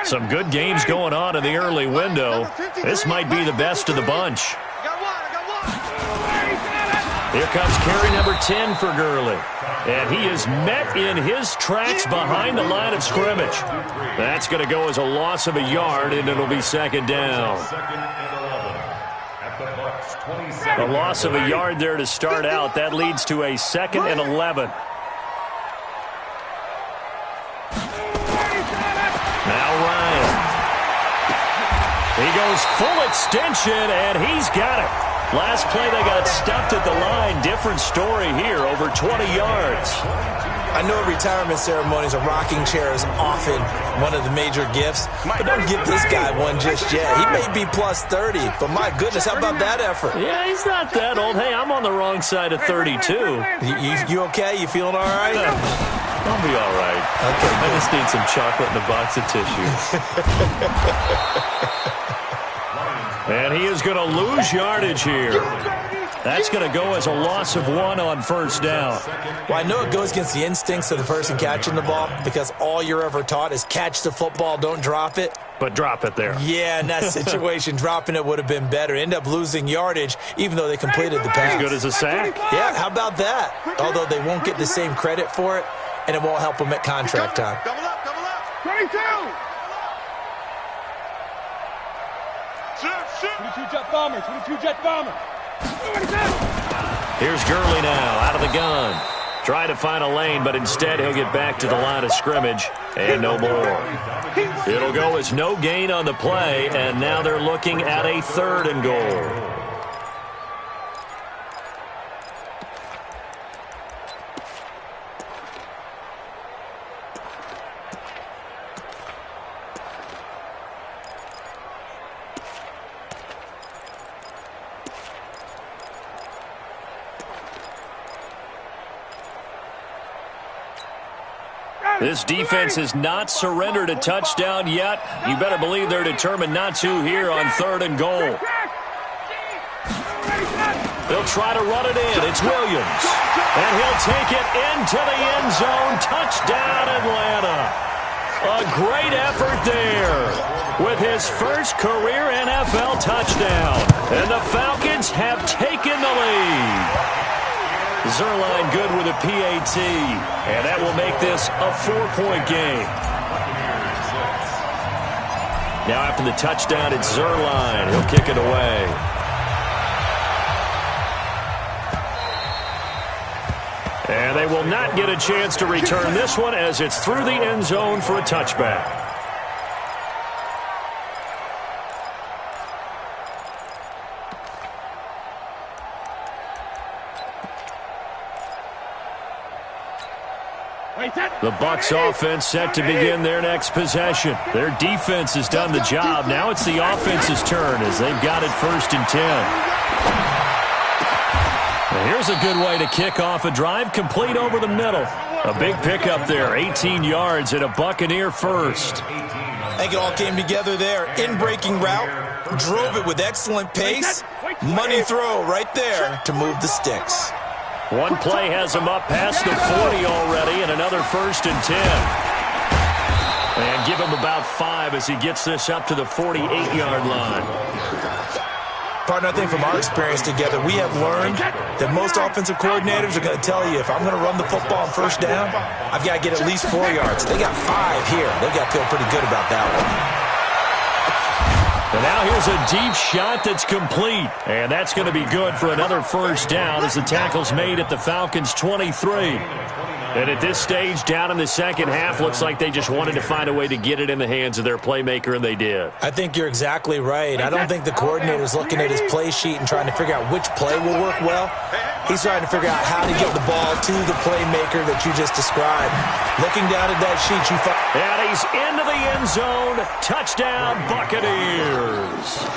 Some good games going on in the early window. This might be the best of the bunch. Here comes carry number 10 for Gurley. And he is met in his tracks behind the line of scrimmage. That's going to go as a loss of a yard, and it'll be second down. A loss of a yard there to start out. That leads to a 2nd and 11. Now Ryan. He goes full extension, and he's got it. Last play, they got stuffed at the line. Different story here, over 20 yards. I know retirement ceremonies, a rocking chair is often one of the major gifts, but don't give this guy one just yet. He may be plus 30, but my goodness, how about that effort? Yeah, he's not that old. Hey, I'm on the wrong side of 32. You okay? You feeling all right? I'll be all right. Okay, I just need some chocolate and a box of tissues. And he is going to lose yardage here. That's going to go as a loss of 1 on first down. Well, I know it goes against the instincts of the person catching the ball because all you're ever taught is catch the football, don't drop it. But drop it there. Yeah, in that situation, dropping it would have been better. End up losing yardage, even though they completed the pass. As good as a sack. Yeah, how about that? Although they won't get the same credit for it, and it won't help them at contract time. Double up. 22. 22 jet bomber, 22 jet bomber. Here's Gurley now out of the gun. Try to find a lane, but instead he'll get back to the line of scrimmage and no more. It'll go as no gain on the play, and now they're looking at a 3rd and goal. This defense has not surrendered a touchdown yet. You better believe they're determined not to here on 3rd and goal. They'll try to run it in. It's Williams. And he'll take it into the end zone. Touchdown, Atlanta. A great effort there with his first career NFL touchdown. And the Falcons have taken the lead. Zerline good with a PAT, and that will make this a 4-point game. Now after the touchdown, it's Zerline. He'll kick it away. And they will not get a chance to return this one as it's through the end zone for a touchback. The Bucs offense set to begin their next possession. Their defense has done the job. Now it's the offense's turn as they've got it 1st and 10. Now here's a good way to kick off a drive, complete over the middle. A big pickup there, 18 yards and a Buccaneer first. I think it all came together there. In-breaking route, drove it with excellent pace. Money throw right there to move the sticks. One play has him up past the 40 already, and another 1st and 10. And give him about 5 as he gets this up to the 48-yard line. Partner, I think from our experience together, we have learned that most offensive coordinators are going to tell you, if I'm going to run the football on first down, I've got to get at least 4 yards. They got 5 here. They've got to feel pretty good about that one. And now here's a deep shot that's complete. And that's going to be good for another first down as the tackle's made at the Falcons' 23. And at this stage, down in the second half, looks like they just wanted to find a way to get it in the hands of their playmaker, and they did. I think you're exactly right. I don't think the coordinator's looking at his play sheet and trying to figure out which play will work well. He's trying to figure out how to get the ball to the playmaker that you just described. Looking down at that sheet, you find... And he's into the end zone. Touchdown, Buccaneers.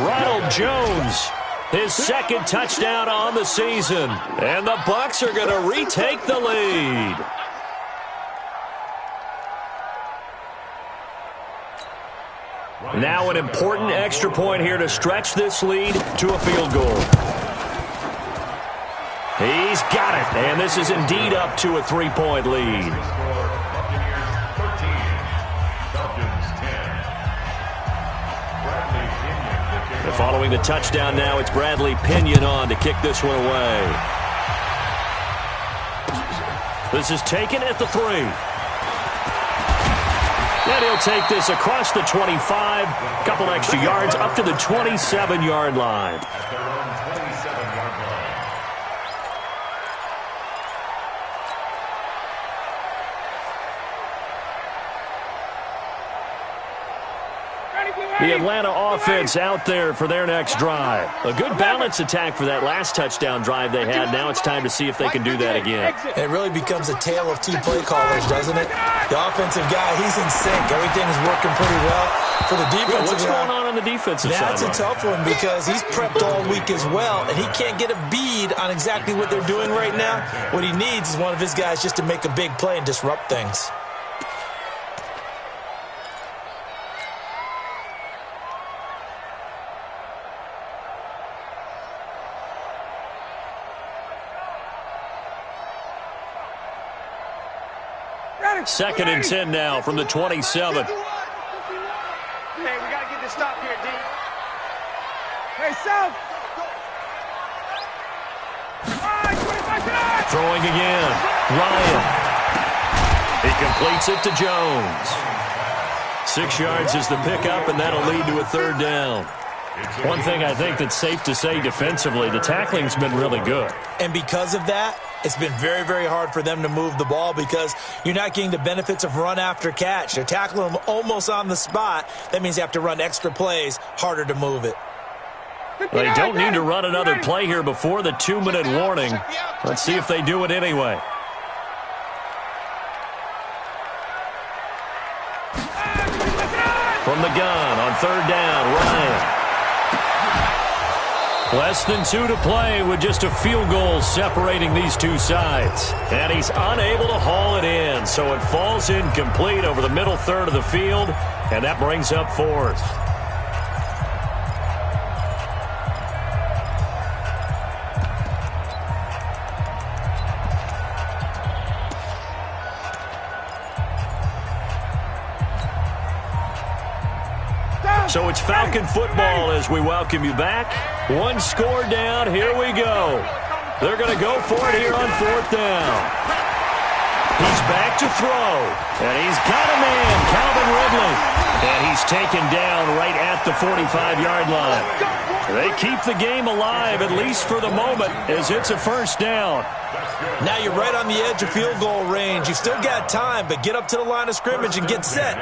Ronald Jones, his 2nd touchdown on the season. And the Bucs are going to retake the lead. Now an important extra point here to stretch this lead to a field goal. He's got it, and this is indeed up to a 3-point lead. Following the touchdown now, it's Bradley Pinion on to kick this one away. This is taken at the 3. And he'll take this across the 25, a couple extra yards up to the 27-yard line. The Atlanta offense out there for their next drive. A good balance attack for that last touchdown drive they had. Now it's time to see if they can do that again. It really becomes a tale of two play callers, doesn't it? The offensive guy, he's in sync. Everything's working pretty well. For the defensive what's going on the defensive side? That's a tough one because he's prepped all week as well, and he can't get a bead on exactly what they're doing right now. What he needs is one of his guys just to make a big play and disrupt things. Second and 10 now from the 27. Hey, we got to get this stop here, D. Hey, South. Throwing again. Ryan. He completes it to Jones. 6 yards is the pickup, and that'll lead to a third down. One thing I think that's safe to say defensively, the tackling's been really good. And because of that, it's been very, very hard for them to move the ball because you're not getting the benefits of run after catch. They're tackling them almost on the spot. That means they have to run extra plays, harder to move it. They don't need to run another play here before the 2-minute warning. Let's see if they do it anyway. From the gun on third down, Ryan. Less than 2 to play with just a field goal separating these two sides. And he's unable to haul it in, so it falls incomplete over the middle third of the field, and that brings up fourth. So it's Falcon football as we welcome you back. 1 score down. Here we go. They're going to go for it here on fourth down. He's back to throw. And he's got a man, Calvin Ridley. And he's taken down right at the 45-yard line. They keep the game alive, at least for the moment, as it's a first down. Now you're right on the edge of field goal range. You've still got time, but get up to the line of scrimmage and get set.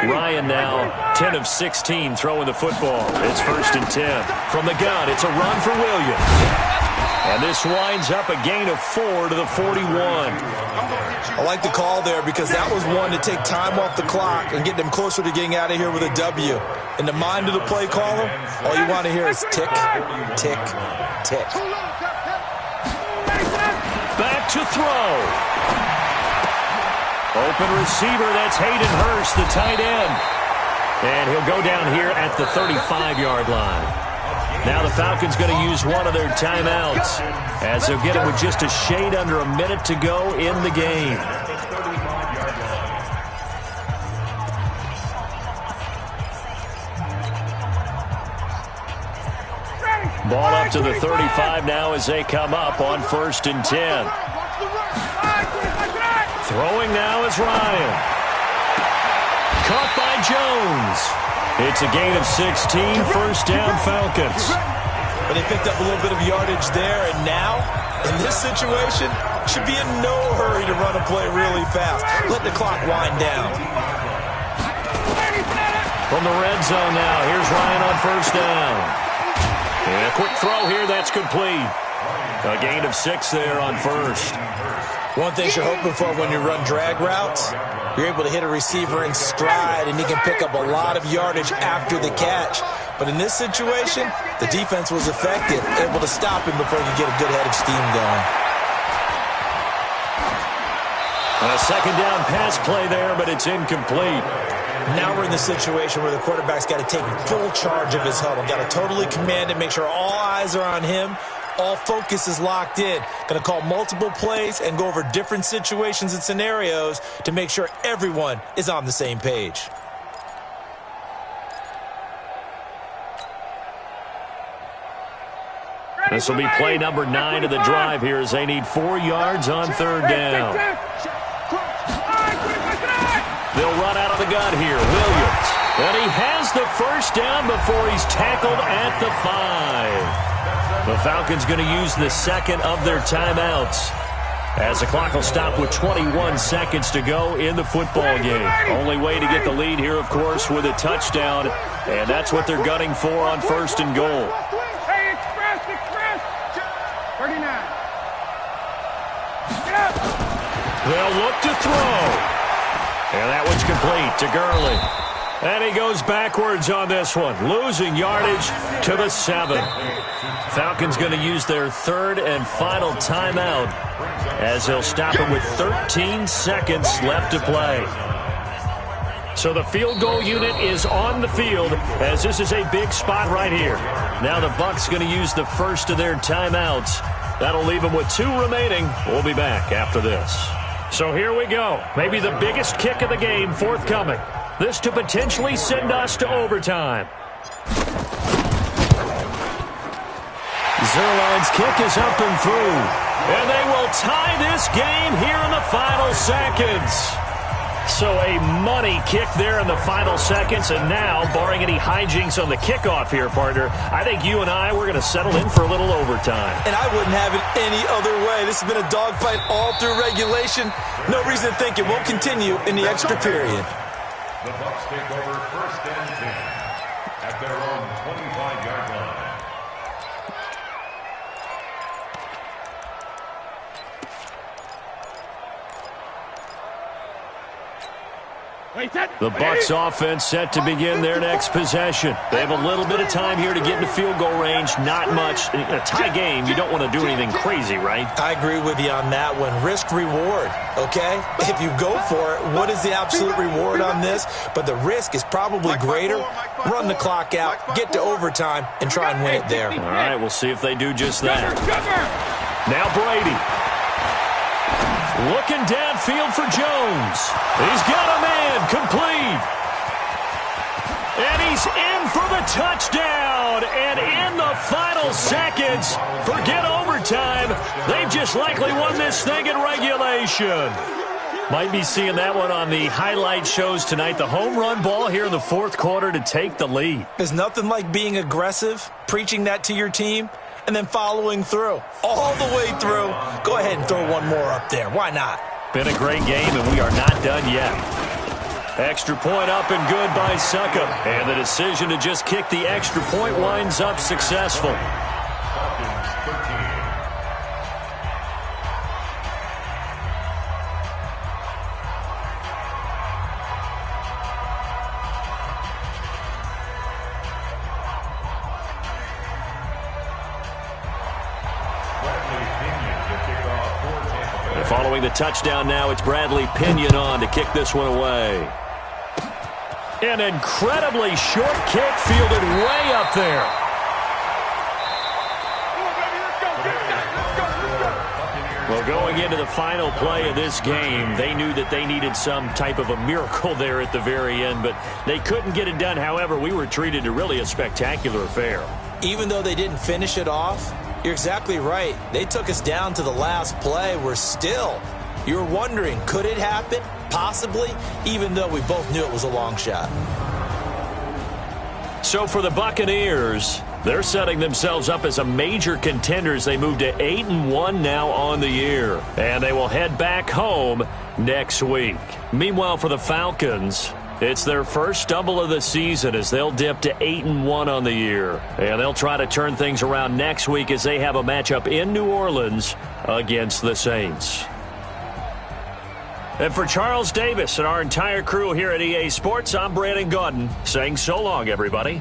Ryan now 10 of 16 throwing the football. It's first and 10. From the gun, it's a run for Williams. And this winds up a gain of 4 to the 41. I like the call there because that was one to take time off the clock and get them closer to getting out of here with a W. In the mind of the play caller, all you want to hear is tick, tick, tick. Back to throw. Open receiver, that's Hayden Hurst, the tight end. And he'll go down here at the 35-yard line. Now the Falcons going to use one of their timeouts as they'll get it with just a shade under a minute to go in the game. Ball up to the 35 now as they come up on first and 10. Throwing now is Ryan. Caught by Jones. It's a gain of 16, first down Falcons. But they picked up a little bit of yardage there, and now, in this situation, should be in no hurry to run a play really fast. Let the clock wind down. From the red zone now, here's Ryan on first down. And a quick throw here, that's complete. A gain of 6 there on first. One thing you're hoping for when you run drag routes, you're able to hit a receiver in stride, and he can pick up a lot of yardage after the catch. But in this situation, the defense was effective, able to stop him before he could get a good head of steam going. A second down pass play there, but it's incomplete. Now we're in the situation where the quarterback's got to take full charge of his huddle. Got to totally command it, make sure all eyes are on him. All focus is locked in. Going to call multiple plays and go over different situations and scenarios to make sure everyone is on the same page. This will be play number 9 of the drive here as they need 4 yards on third down. They'll run out of the gun here. Williams. And he has the first down before he's tackled at the 5. The Falcons going to use the second of their timeouts, as the clock will stop with 21 seconds to go in the football game. Only way to get the lead here, of course, with a touchdown, and that's what they're gunning for on first and goal. Hey, express! 39. Get up! They'll look to throw. And that one's complete to Gurley. And he goes backwards on this one, losing yardage to the 7. Falcons going to use their third and final timeout, as they'll stop it with 13 seconds left to play. So the field goal unit is on the field, as this is a big spot right here. Now the Bucs going to use the first of their timeouts. That'll leave them with 2 remaining. We'll be back after this. So here we go. Maybe the biggest kick of the game forthcoming. This to potentially send us to overtime. Zerline's kick is up and through. And they will tie this game here in the final seconds. So a money kick there in the final seconds. And now, barring any hijinks on the kickoff here, partner, I think you and I, we're going to settle in for a little overtime. And I wouldn't have it any other way. This has been a dogfight all through regulation. No reason to think it won't continue in the extra period. The Bucs take over first and 10 at their own 25-yard line. The Bucs offense set to begin their next possession. They have a little bit of time here to get into field goal range. Not much. In a tie game, you don't want to do anything crazy, right? I agree with you on that one. Risk-reward, okay? If you go for it, what is the absolute reward on this? But the risk is probably greater. Run the clock out, get to overtime, and try and win it there. All right, we'll see if they do just that. Now Brady. Looking downfield for Jones. He's got a man complete. And he's in for the touchdown. And in the final seconds, forget overtime. They've just likely won this thing in regulation. Might be seeing that one on the highlight shows tonight. The home run ball here in the fourth quarter to take the lead. There's nothing like being aggressive, preaching that to your team, and then following through. All the way through. Go ahead and throw one more up there. Why not? Been a great game, and we are not done yet. Extra point up and good by Suckup. And the decision to just kick the extra point winds up successful. Following the touchdown now, it's Bradley Pinion on to kick this one away. An incredibly short kick fielded way up there. Well, going into the final play of this game, they knew that they needed some type of a miracle there at the very end, but they couldn't get it done. However, we were treated to really a spectacular affair. Even though they didn't finish it off, you're exactly right. They took us down to the last play. You're wondering, could it happen? Possibly, even though we both knew it was a long shot. So for the Buccaneers, they're setting themselves up as a major contender as they move to 8-1 now on the year. And they will head back home next week. Meanwhile, for the Falcons, it's their first stumble of the season as they'll dip to 8-1 on the year. And they'll try to turn things around next week as they have a matchup in New Orleans against the Saints. And for Charles Davis and our entire crew here at EA Sports, I'm Brandon Gaudin saying so long, everybody.